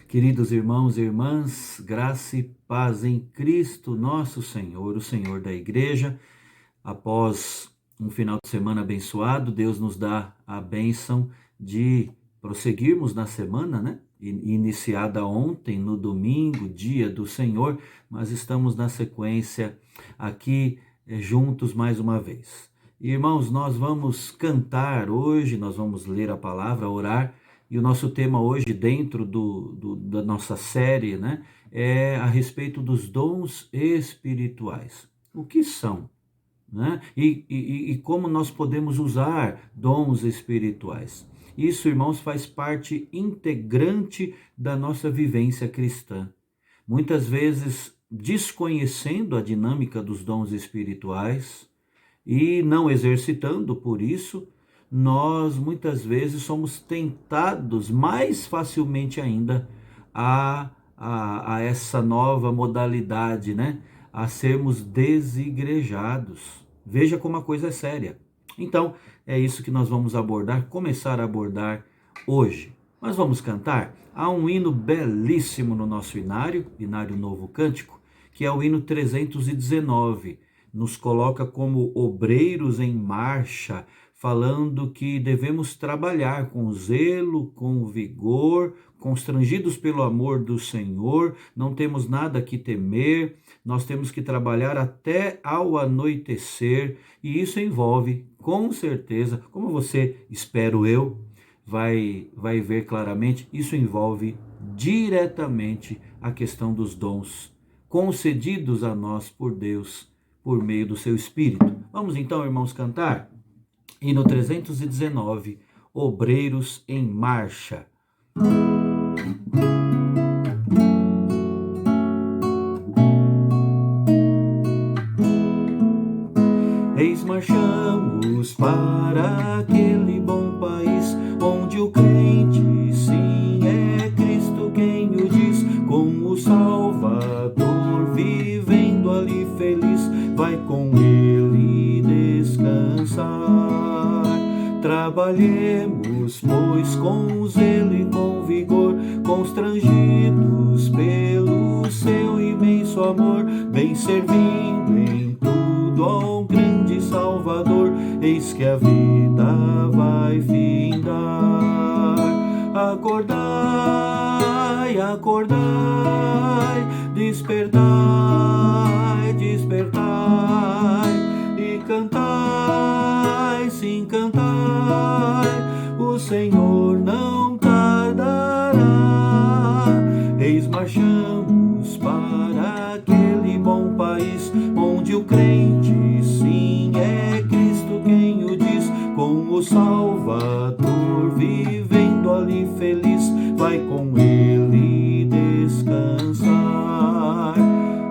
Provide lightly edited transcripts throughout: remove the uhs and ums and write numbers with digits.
Queridos irmãos e irmãs, graça e paz em Cristo nosso Senhor, o Senhor da Igreja. Após um final de semana abençoado, Deus nos dá a bênção de prosseguirmos na semana, né? Iniciada ontem, no domingo, dia do Senhor, mas estamos na sequência aqui juntos mais uma vez. Irmãos, nós vamos cantar hoje, nós vamos ler a palavra, orar, e o nosso tema hoje, dentro da nossa série, né, é a respeito dos dons espirituais. O que são? Né? E como nós podemos usar dons espirituais? Isso, irmãos, faz parte integrante da nossa vivência cristã. Muitas vezes, desconhecendo a dinâmica dos dons espirituais e não exercitando por isso, nós muitas vezes somos tentados mais facilmente ainda a essa nova modalidade, né? A sermos desigrejados. Veja como a coisa é séria. Então, é isso que nós vamos começar a abordar hoje. Mas vamos cantar? Há um hino belíssimo no nosso Inário Novo Cântico, que é o hino 319. Nos coloca como obreiros em marcha, falando que devemos trabalhar com zelo, com vigor, constrangidos pelo amor do Senhor, não temos nada que temer, nós temos que trabalhar até ao anoitecer, e isso envolve, com certeza, como você, espero eu, vai ver claramente, isso envolve diretamente a questão dos dons concedidos a nós por Deus, por meio do seu Espírito. Vamos então, irmãos, cantar? Hino 319, Obreiros em Marcha. Eis marchamos para aquele bom país, onde o crente sim é Cristo quem o diz, com o Salvador vivendo ali feliz, vai com ele descansar. Trabalhemos, pois, com zelo e com vigor, constrangidos pelo seu imenso amor, bem servindo em tudo ao grande Salvador, eis que a vida vai findar. Acordai, acordai, despertai, despertai, e cantai, sim, cantai, o Senhor não tardará. Eis marchamos para aquele bom país, onde o crente sim é Cristo quem o diz, com o Salvador vivendo ali feliz, vai com ele descansar.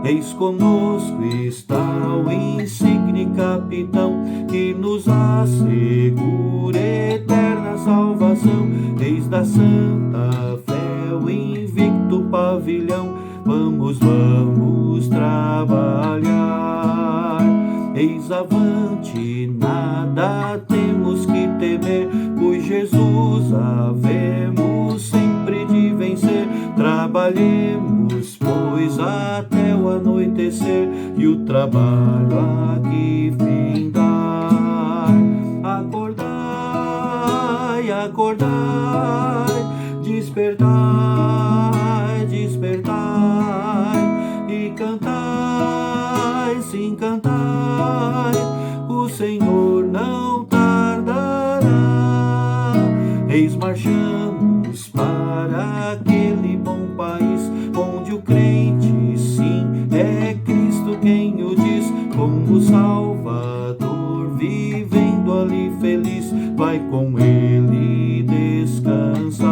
Eis conosco está o insigne capitão, que nos assegura eterna salvação. Eis da santa fé o invicto pavilhão, vamos, vamos trabalhar. Eis avante, nada temos que temer, pois Jesus havemos sempre de vencer. Trabalhemos, pois, até o anoitecer, e o trabalho aqui findar. Acordai, acordai, despertai, despertai, e cantai, sim, cantai, o Senhor não tardará. Eis marchamos para aquele bom país, onde o crente sim é Cristo quem o diz, com o Salvador vivendo ali feliz, vai com ele descansar.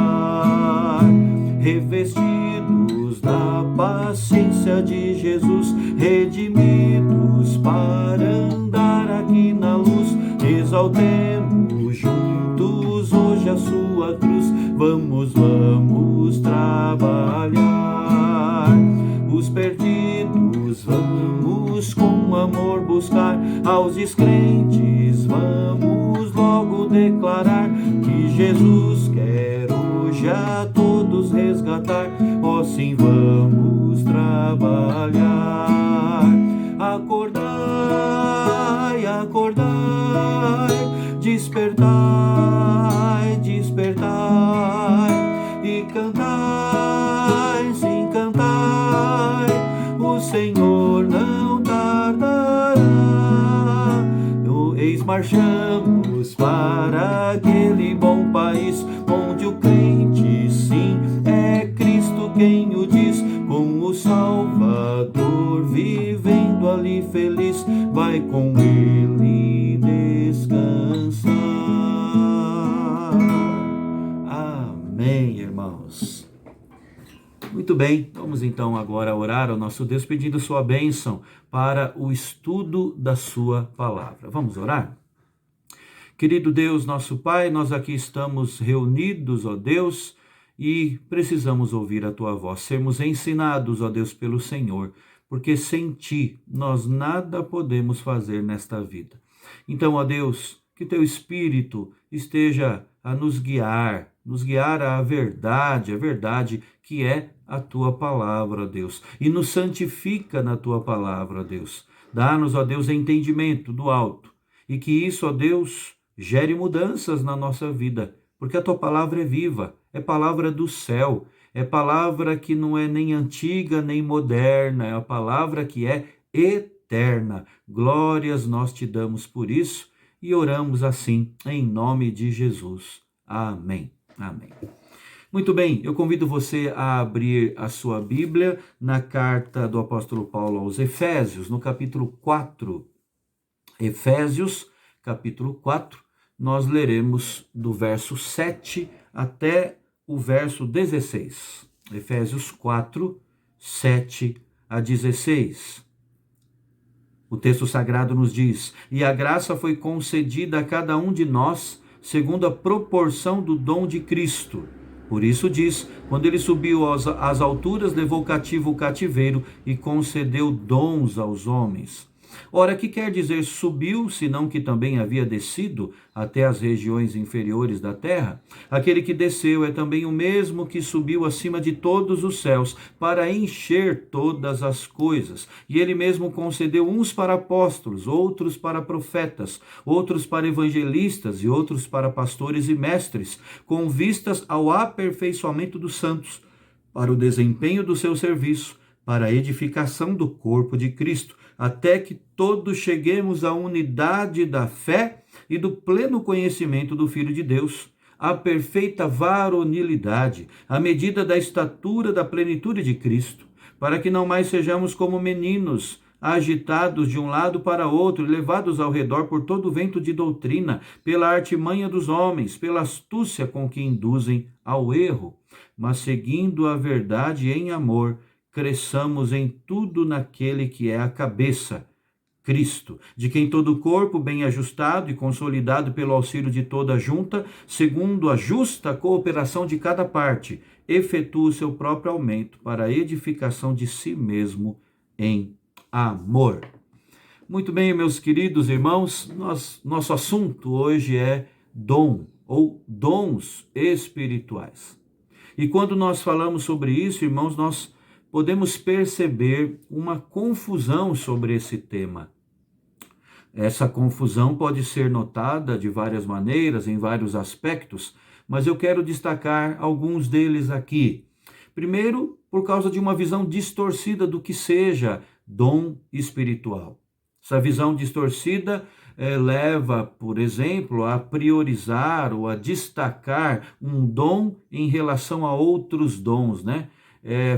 Revestidos da paciência de Jesus, redimidos para andar aqui na luz, exaltemos juntos hoje a sua cruz, vamos, vamos trabalhar. Os perdidos vamos com amor buscar, aos descrentes vamos logo declarar, que Jesus quer hoje a todos resgatar, ó sim, vamos trabalhar. Acordai, acordai, despertai, despertai, e cantai, sim, cantai, o Senhor não tardará. Eis marchamos para aquele bom país, onde o crente, sim, é Cristo quem o diz, com o Salvador vivendo ali feliz, vai com ele descansar. Amém, irmãos. Muito bem, vamos então agora orar ao nosso Deus, pedindo sua bênção para o estudo da sua palavra. Vamos orar? Querido Deus, nosso Pai, nós aqui estamos reunidos, ó Deus, e precisamos ouvir a tua voz, sermos ensinados, ó Deus, pelo Senhor, porque sem ti nós nada podemos fazer nesta vida. Então, ó Deus, que teu Espírito esteja a nos guiar à verdade, a verdade que é a tua palavra, ó Deus, e nos santifica na tua palavra, ó Deus. Dá-nos, ó Deus, entendimento do alto, e que isso, ó Deus, gere mudanças na nossa vida, porque a tua palavra é viva, é palavra do céu, é palavra que não é nem antiga nem moderna, é a palavra que é eterna. Glórias nós te damos por isso e oramos assim, em nome de Jesus. Amém. Amém. Muito bem, eu convido você a abrir a sua Bíblia na carta do apóstolo Paulo aos Efésios, no capítulo 4. Efésios, capítulo 4, nós leremos do verso 7 até o verso 16. Efésios 4, 7 a 16. O texto sagrado nos diz: e a graça foi concedida a cada um de nós, segundo a proporção do dom de Cristo. Por isso diz, quando ele subiu às alturas, levou cativo o cativeiro e concedeu dons aos homens. Ora, que quer dizer subiu, senão que também havia descido até as regiões inferiores da terra? Aquele que desceu é também o mesmo que subiu acima de todos os céus, para encher todas as coisas. E ele mesmo concedeu uns para apóstolos, outros para profetas, outros para evangelistas e outros para pastores e mestres, com vistas ao aperfeiçoamento dos santos, para o desempenho do seu serviço, para a edificação do corpo de Cristo, até que todos cheguemos à unidade da fé e do pleno conhecimento do Filho de Deus, à perfeita varonilidade, à medida da estatura da plenitude de Cristo, para que não mais sejamos como meninos, agitados de um lado para outro, levados ao redor por todo vento de doutrina, pela artimanha dos homens, pela astúcia com que induzem ao erro, mas seguindo a verdade em amor, cresçamos em tudo naquele que é a cabeça, Cristo, de quem todo o corpo, bem ajustado e consolidado pelo auxílio de toda a junta, segundo a justa cooperação de cada parte, efetua o seu próprio aumento para a edificação de si mesmo em amor. Muito bem, meus queridos irmãos, nosso assunto hoje é dom ou dons espirituais. E quando nós falamos sobre isso, irmãos, nós podemos perceber uma confusão sobre esse tema. Essa confusão pode ser notada de várias maneiras, em vários aspectos, mas eu quero destacar alguns deles aqui. Primeiro, por causa de uma visão distorcida do que seja dom espiritual. Essa visão distorcida leva, por exemplo, a priorizar ou a destacar um dom em relação a outros dons, né?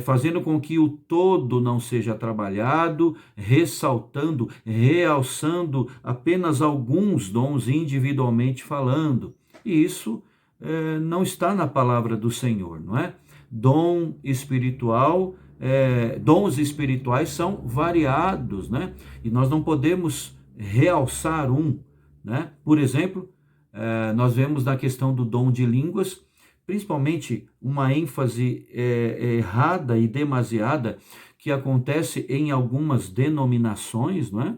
Fazendo com que o todo não seja trabalhado, ressaltando, realçando apenas alguns dons individualmente falando. E isso não está na palavra do Senhor, não é? Dom espiritual, dons espirituais são variados, né? E nós não podemos realçar um, né? Por exemplo, nós vemos na questão do dom de línguas, principalmente uma ênfase errada e demasiada que acontece em algumas denominações, não é?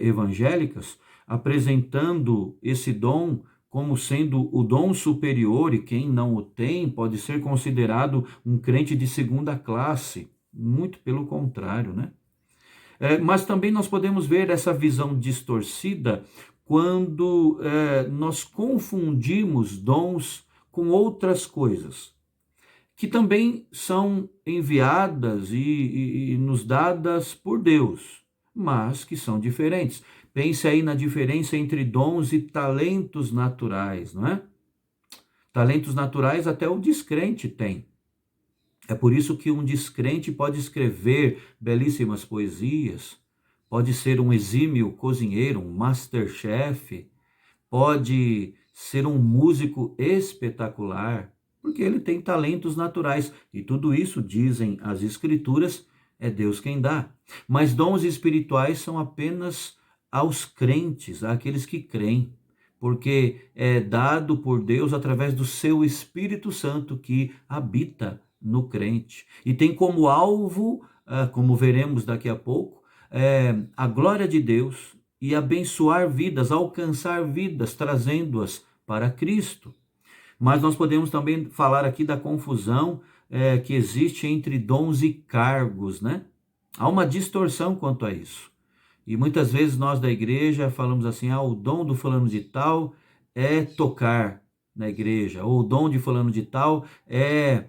Evangélicas, apresentando esse dom como sendo o dom superior, e quem não o tem pode ser considerado um crente de segunda classe. Muito pelo contrário, né? Mas também nós podemos ver essa visão distorcida quando nós confundimos dons com outras coisas, que também são enviadas e nos dadas por Deus, mas que são diferentes. Pense aí na diferença entre dons e talentos naturais, não é? Talentos naturais até o descrente tem. É por isso que um descrente pode escrever belíssimas poesias, pode ser um exímio cozinheiro, um masterchef, pode ser um músico espetacular, porque ele tem talentos naturais. E tudo isso, dizem as Escrituras, é Deus quem dá. Mas dons espirituais são apenas aos crentes, àqueles que creem, porque é dado por Deus através do seu Espírito Santo que habita no crente. E tem como alvo, como veremos daqui a pouco, a glória de Deus e abençoar vidas, alcançar vidas, trazendo-as para Cristo. Mas nós podemos também falar aqui da confusão que existe entre dons e cargos, né? Há uma distorção quanto a isso. E muitas vezes nós da igreja falamos assim, o dom do fulano de tal é tocar na igreja, ou o dom de fulano de tal é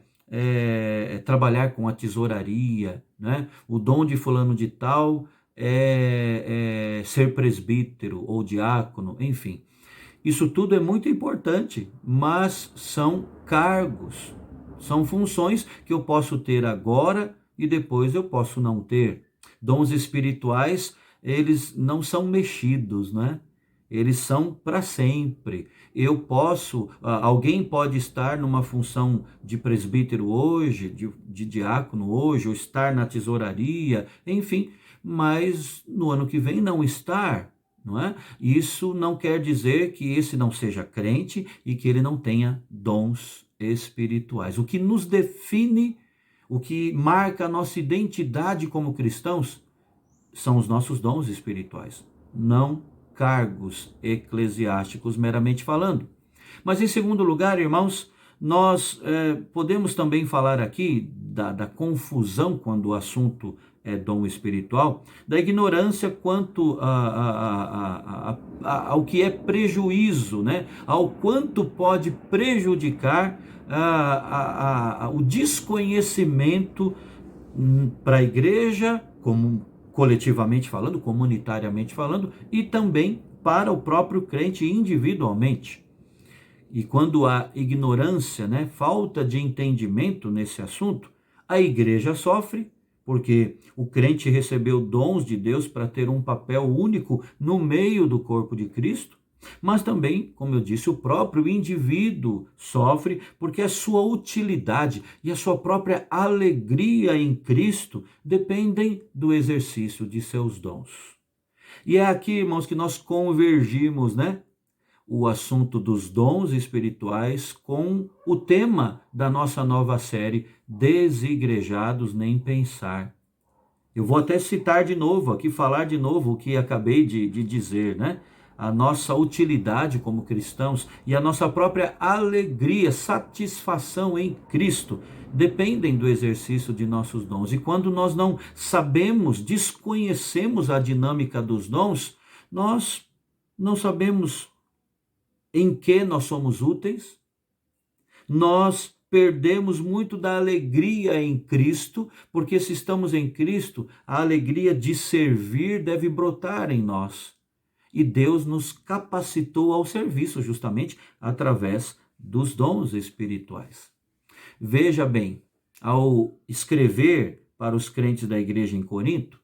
trabalhar com a tesouraria, né? O dom de fulano de tal é ser presbítero ou diácono, enfim. Isso tudo é muito importante, mas são cargos, são funções que eu posso ter agora e depois eu posso não ter. Dons espirituais, eles não são mexidos, né? Eles são para sempre. Alguém pode estar numa função de presbítero hoje, de diácono hoje, ou estar na tesouraria, enfim, mas no ano que vem não estar. Não é? Isso não quer dizer que esse não seja crente e que ele não tenha dons espirituais. O que nos define, o que marca a nossa identidade como cristãos, são os nossos dons espirituais, não cargos eclesiásticos meramente falando. Mas em segundo lugar, irmãos, nós podemos também falar aqui da confusão quando o assunto é dom espiritual, da ignorância quanto ao que é prejuízo, né? Ao quanto pode prejudicar o desconhecimento para a igreja, como coletivamente falando, comunitariamente falando, e também para o próprio crente individualmente. E quando há ignorância, né, falta de entendimento nesse assunto, a igreja sofre, porque o crente recebeu dons de Deus para ter um papel único no meio do corpo de Cristo, mas também, como eu disse, o próprio indivíduo sofre porque a sua utilidade e a sua própria alegria em Cristo dependem do exercício de seus dons. E é aqui, irmãos, que nós convergimos, né? O assunto dos dons espirituais com o tema da nossa nova série, Desigrejados Nem Pensar. Eu vou até citar de novo, aqui falar de novo o que acabei de dizer, né? A nossa utilidade como cristãos e a nossa própria alegria, satisfação em Cristo dependem do exercício de nossos dons. E quando nós não sabemos, desconhecemos a dinâmica dos dons, nós não sabemos em que nós somos úteis, nós perdemos muito da alegria em Cristo, porque se estamos em Cristo, a alegria de servir deve brotar em nós. E Deus nos capacitou ao serviço justamente através dos dons espirituais. Veja bem, ao escrever para os crentes da igreja em Corinto,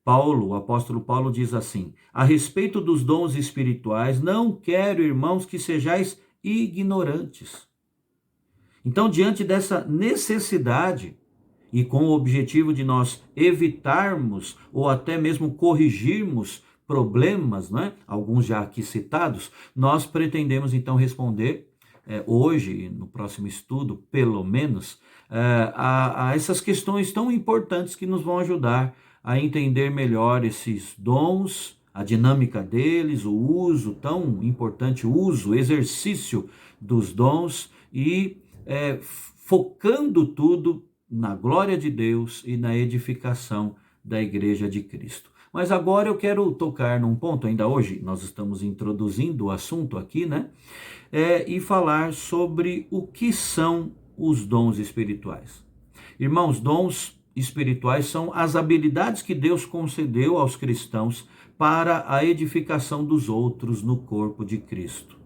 o apóstolo Paulo diz assim: a respeito dos dons espirituais, não quero, irmãos, que sejais ignorantes. Então, diante dessa necessidade, e com o objetivo de nós evitarmos ou até mesmo corrigirmos problemas, né? Alguns já aqui citados, nós pretendemos então responder hoje, no próximo estudo, pelo menos, a essas questões tão importantes que nos vão ajudar a entender melhor esses dons, a dinâmica deles, o uso, tão importante uso, exercício dos dons e focando tudo na glória de Deus e na edificação da Igreja de Cristo. Mas agora eu quero tocar num ponto, ainda hoje nós estamos introduzindo o assunto aqui, né? E falar sobre o que são os dons espirituais. Irmãos, dons espirituais são as habilidades que Deus concedeu aos cristãos para a edificação dos outros no corpo de Cristo.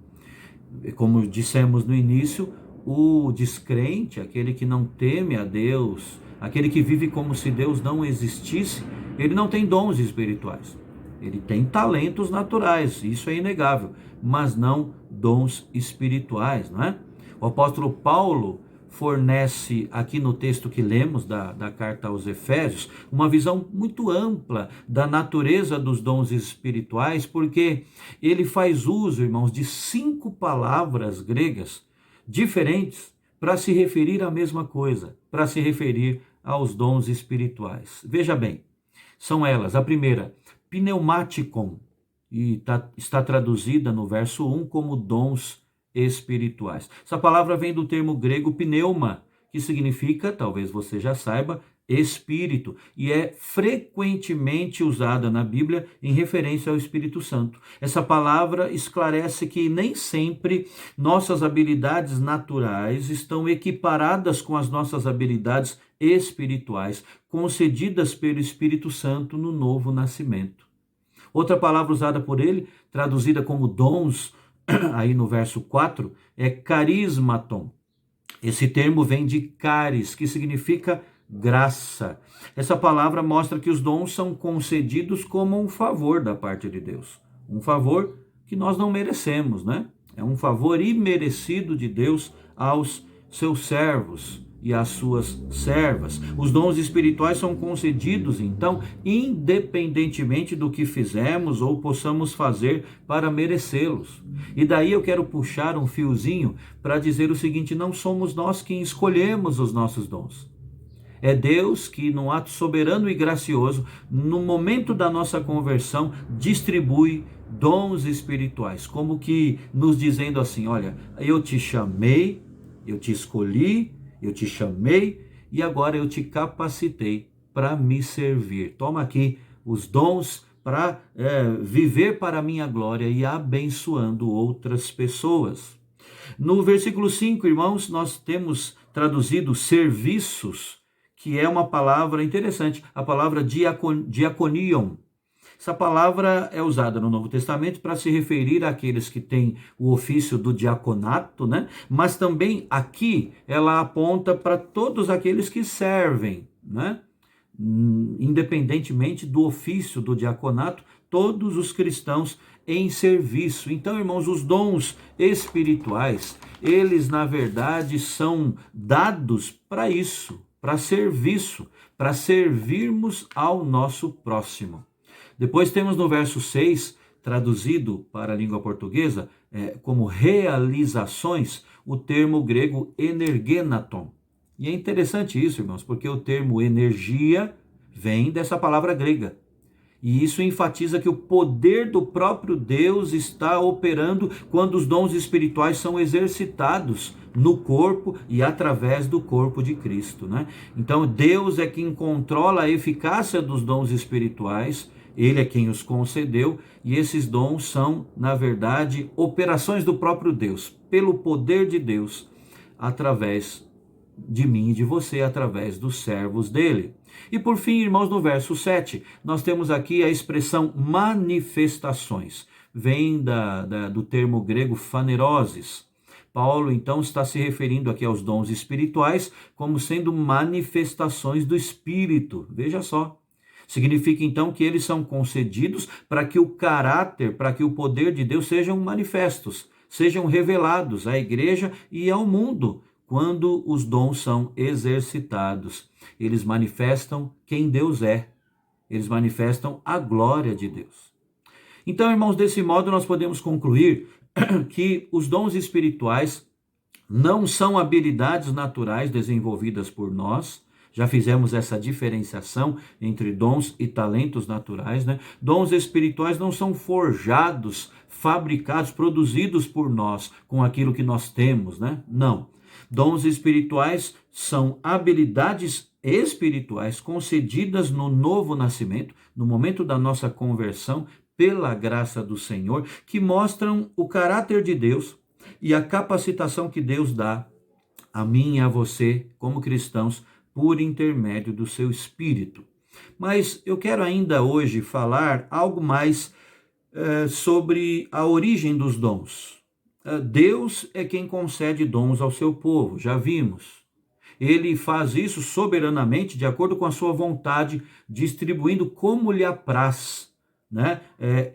Como dissemos no início, o descrente, aquele que não teme a Deus, aquele que vive como se Deus não existisse, ele não tem dons espirituais. Ele tem talentos naturais, isso é inegável, mas não dons espirituais, não é? O apóstolo Paulo fornece aqui no texto que lemos da carta aos Efésios uma visão muito ampla da natureza dos dons espirituais, porque ele faz uso, irmãos, de 5 palavras gregas diferentes para se referir à mesma coisa, para se referir aos dons espirituais. Veja bem, são elas: a primeira, pneumatikon, e está traduzida no verso 1 como dons espirituais. Essa palavra vem do termo grego pneuma, que significa, talvez você já saiba, espírito, e é frequentemente usada na Bíblia em referência ao Espírito Santo. Essa palavra esclarece que nem sempre nossas habilidades naturais estão equiparadas com as nossas habilidades espirituais, concedidas pelo Espírito Santo no novo nascimento. Outra palavra usada por ele, traduzida como dons, aí no verso 4, é carismaton. Esse termo vem de caris, que significa graça. Essa palavra mostra que os dons são concedidos como um favor da parte de Deus. Um favor que nós não merecemos, né? É um favor imerecido de Deus aos seus servos e às suas servas. Os dons espirituais são concedidos, então, independentemente do que fizemos ou possamos fazer para merecê-los. E daí eu quero puxar um fiozinho para dizer o seguinte: não somos nós quem escolhemos os nossos dons. É Deus que, num ato soberano e gracioso, no momento da nossa conversão, distribui dons espirituais, como que nos dizendo assim: olha, eu te chamei, eu te escolhi, eu te chamei e agora eu te capacitei para me servir. Toma aqui os dons para viver para a minha glória e abençoando outras pessoas. No versículo 5, irmãos, nós temos traduzido serviços, que é uma palavra interessante, a palavra diaconion. Essa palavra é usada no Novo Testamento para se referir àqueles que têm o ofício do diaconato, né? Mas também aqui ela aponta para todos aqueles que servem, né? Independentemente do ofício do diaconato, todos os cristãos em serviço. Então, irmãos, os dons espirituais, eles na verdade são dados para isso, para serviço, para servirmos ao nosso próximo. Depois temos no verso 6, traduzido para a língua portuguesa como realizações, o termo grego energenaton. E é interessante isso, irmãos, porque o termo energia vem dessa palavra grega. E isso enfatiza que o poder do próprio Deus está operando quando os dons espirituais são exercitados no corpo e através do corpo de Cristo, né? Então Deus é quem controla a eficácia dos dons espirituais, Ele é quem os concedeu, e esses dons são, na verdade, operações do próprio Deus, pelo poder de Deus, através de mim e de você, através dos servos dele. E por fim, irmãos, no verso 7, nós temos aqui a expressão manifestações. Vem do termo grego phaneroses. Paulo, então, está se referindo aqui aos dons espirituais como sendo manifestações do Espírito. Veja só. Significa, então, que eles são concedidos para que o caráter, para que o poder de Deus sejam manifestos, sejam revelados à igreja e ao mundo, quando os dons são exercitados. Eles manifestam quem Deus é. Eles manifestam a glória de Deus. Então, irmãos, desse modo nós podemos concluir que os dons espirituais não são habilidades naturais desenvolvidas por nós, Já fizemos essa diferenciação entre dons e talentos naturais, né? Dons espirituais não são forjados, fabricados, produzidos por nós com aquilo que nós temos, né? Não. Dons espirituais são habilidades espirituais concedidas no novo nascimento, no momento da nossa conversão, pela graça do Senhor, que mostram o caráter de Deus e a capacitação que Deus dá a mim e a você, como cristãos, por intermédio do seu Espírito. Mas eu quero ainda hoje falar algo mais sobre a origem dos dons. Deus é quem concede dons ao seu povo, já vimos. Ele faz isso soberanamente, de acordo com a sua vontade, distribuindo como lhe apraz, né,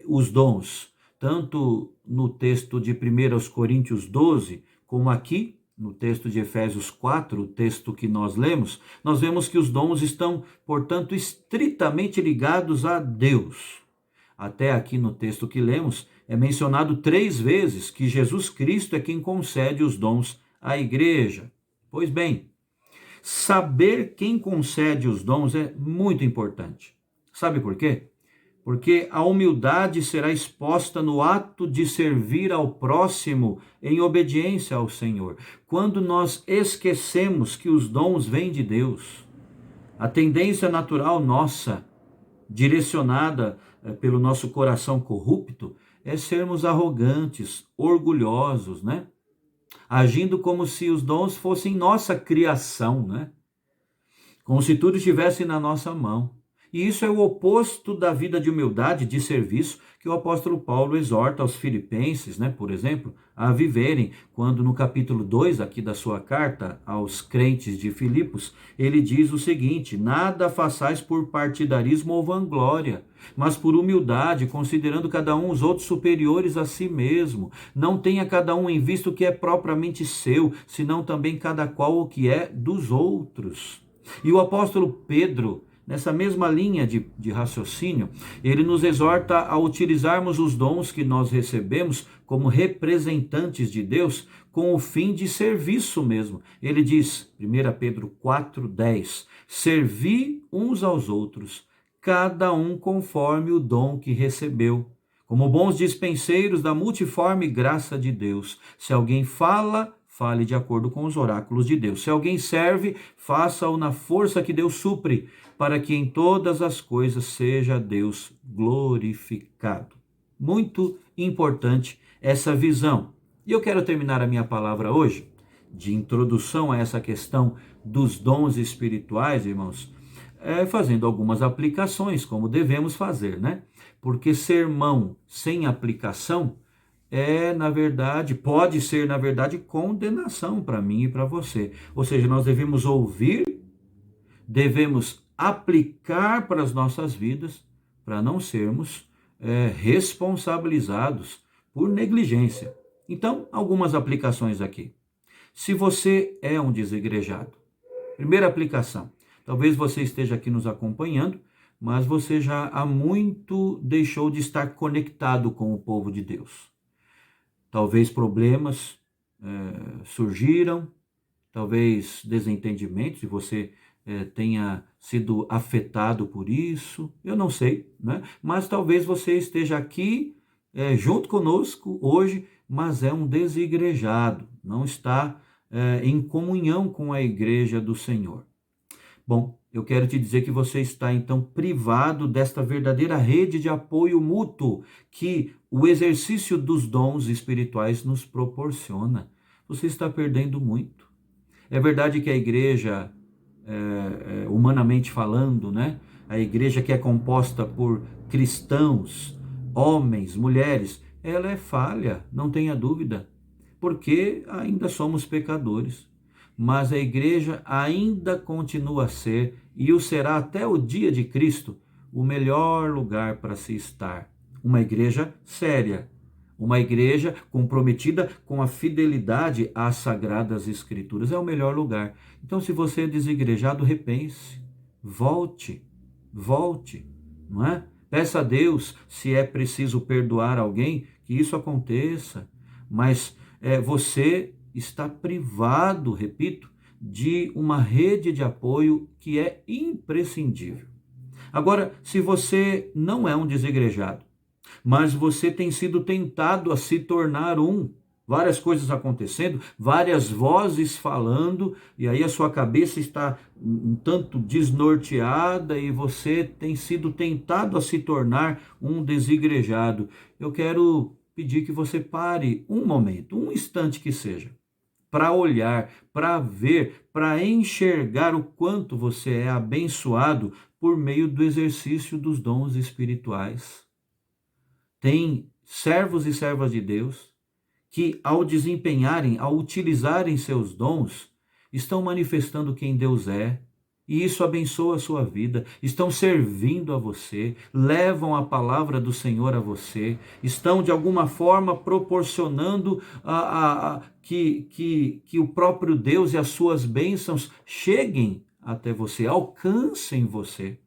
os dons. Tanto no texto de 1 Coríntios 12, como aqui, no texto de Efésios 4, o texto que nós lemos, nós vemos que os dons estão, portanto, estritamente ligados a Deus. Até aqui no texto que lemos, é mencionado 3 vezes que Jesus Cristo é quem concede os dons à igreja. Pois bem, saber quem concede os dons é muito importante. Sabe por quê? Porque a humildade será exposta no ato de servir ao próximo em obediência ao Senhor. Quando nós esquecemos que os dons vêm de Deus, a tendência natural nossa, direcionada pelo nosso coração corrupto, é sermos arrogantes, orgulhosos, né? Agindo como se os dons fossem nossa criação, né? Como se tudo estivesse na nossa mão. E isso é o oposto da vida de humildade, de serviço, que o apóstolo Paulo exorta aos filipenses, né, por exemplo, a viverem, quando no capítulo 2 aqui da sua carta aos crentes de Filipos, ele diz o seguinte: nada façais por partidarismo ou vanglória, mas por humildade, considerando cada um os outros superiores a si mesmo. Não tenha cada um em vista o que é propriamente seu, senão também cada qual o que é dos outros. E o apóstolo Pedro, nessa mesma linha de raciocínio, ele nos exorta a utilizarmos os dons que nós recebemos como representantes de Deus com o fim de serviço mesmo. Ele diz, 1 Pedro 4,10, servi uns aos outros, cada um conforme o dom que recebeu, como bons dispenseiros da multiforme graça de Deus. Se alguém fale de acordo com os oráculos de Deus. Se alguém serve, faça-o na força que Deus supre, para que em todas as coisas seja Deus glorificado. Muito importante essa visão. E eu quero terminar a minha palavra hoje, de introdução a essa questão dos dons espirituais, irmãos, fazendo algumas aplicações, como devemos fazer, né? Porque sermão sem aplicação pode ser, na verdade, condenação para mim e para você. Ou seja, nós devemos ouvir, devemos aplicar para as nossas vidas, para não sermos responsabilizados por negligência. Então, algumas aplicações aqui. Se você é um desigrejado, primeira aplicação, talvez você esteja aqui nos acompanhando, mas você já há muito deixou de estar conectado com o povo de Deus. Talvez problemas surgiram, talvez desentendimentos, e você tenha sido afetado por isso, eu não sei, né? Mas talvez você esteja aqui junto conosco hoje, mas é um desigrejado, não está em comunhão com a igreja do Senhor. Bom, eu quero te dizer que você está então privado desta verdadeira rede de apoio mútuo que o exercício dos dons espirituais nos proporciona. Você está perdendo muito. É verdade que a igreja, humanamente falando, né? A igreja que é composta por cristãos, homens, mulheres, ela é falha, não tenha dúvida, porque ainda somos pecadores. Mas a igreja ainda continua a ser, e o será até o dia de Cristo, o melhor lugar para se estar. Uma igreja séria, uma igreja comprometida com a fidelidade às sagradas escrituras. É o melhor lugar. Então, se você é desigrejado, repense, volte, não é? Peça a Deus, se é preciso perdoar alguém, que isso aconteça, mas você está privado, repito, de uma rede de apoio que é imprescindível. Agora, se você não é um desigrejado, mas você tem sido tentado a se tornar um, várias coisas acontecendo, várias vozes falando, e aí a sua cabeça está um tanto desnorteada e você tem sido tentado a se tornar um desigrejado. Eu quero pedir que você pare um momento, um instante que seja, para olhar, para ver, para enxergar o quanto você é abençoado por meio do exercício dos dons espirituais. Tem servos e servas de Deus que, ao desempenharem, ao utilizarem seus dons, estão manifestando quem Deus é, e isso abençoa a sua vida, estão servindo a você, levam a palavra do Senhor a você, estão de alguma forma proporcionando que o próprio Deus e as suas bênçãos cheguem até você, alcancem você.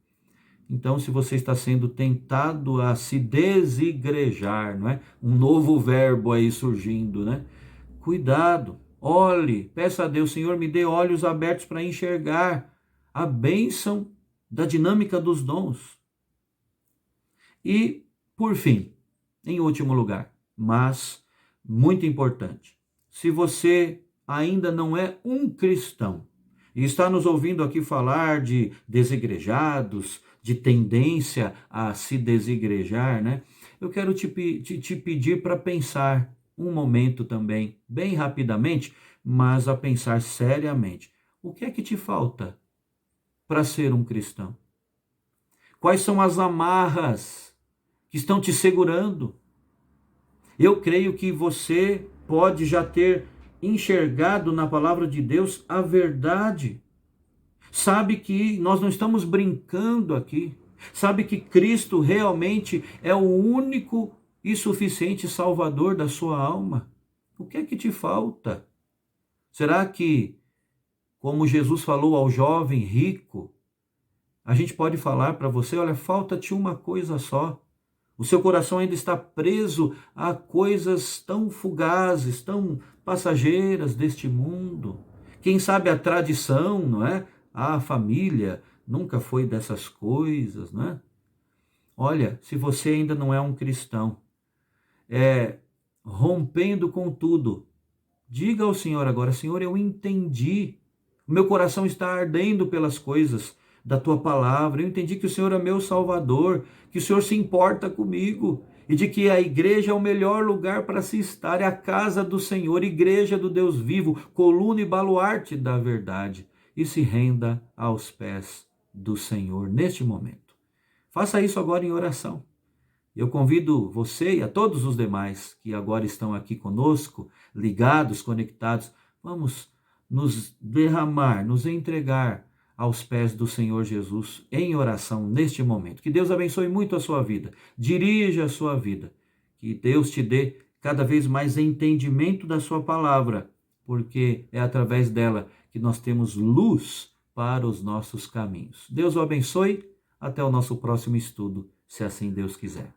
Então, se você está sendo tentado a se desigrejar, não é? Um novo verbo aí surgindo, né? Cuidado, olhe, peça a Deus, Senhor, me dê olhos abertos para enxergar a bênção da dinâmica dos dons. E, por fim, em último lugar, mas muito importante, se você ainda não é um cristão e está nos ouvindo aqui falar de desigrejados, de tendência a se desigrejar, né? Eu quero te pedir para pensar um momento também, bem rapidamente, mas a pensar seriamente. O que é que te falta para ser um cristão? Quais são as amarras que estão te segurando? Eu creio que você pode já ter enxergado na palavra de Deus a verdade. Sabe que nós não estamos brincando aqui. Sabe que Cristo realmente é o único e suficiente Salvador da sua alma. O que é que te falta? Será que, como Jesus falou ao jovem rico, a gente pode falar para você, olha, falta-te uma coisa só. O seu coração ainda está preso a coisas tão fugazes, tão passageiras deste mundo. Quem sabe a tradição, não é? A família nunca foi dessas coisas, né? Olha, se você ainda não é um cristão, rompendo com tudo, diga ao Senhor agora, Senhor, eu entendi, o meu coração está ardendo pelas coisas da tua palavra, eu entendi que o Senhor é meu Salvador, que o Senhor se importa comigo, e de que a igreja é o melhor lugar para se estar, é a casa do Senhor, igreja do Deus vivo, coluna e baluarte da verdade, e se renda aos pés do Senhor neste momento. Faça isso agora em oração. Eu convido você e a todos os demais que agora estão aqui conosco, ligados, conectados, vamos nos derramar, nos entregar aos pés do Senhor Jesus em oração neste momento. Que Deus abençoe muito a sua vida, dirija a sua vida, que Deus te dê cada vez mais entendimento da sua palavra, porque é através dela que nós temos luz para os nossos caminhos. Deus o abençoe, até o nosso próximo estudo, se assim Deus quiser.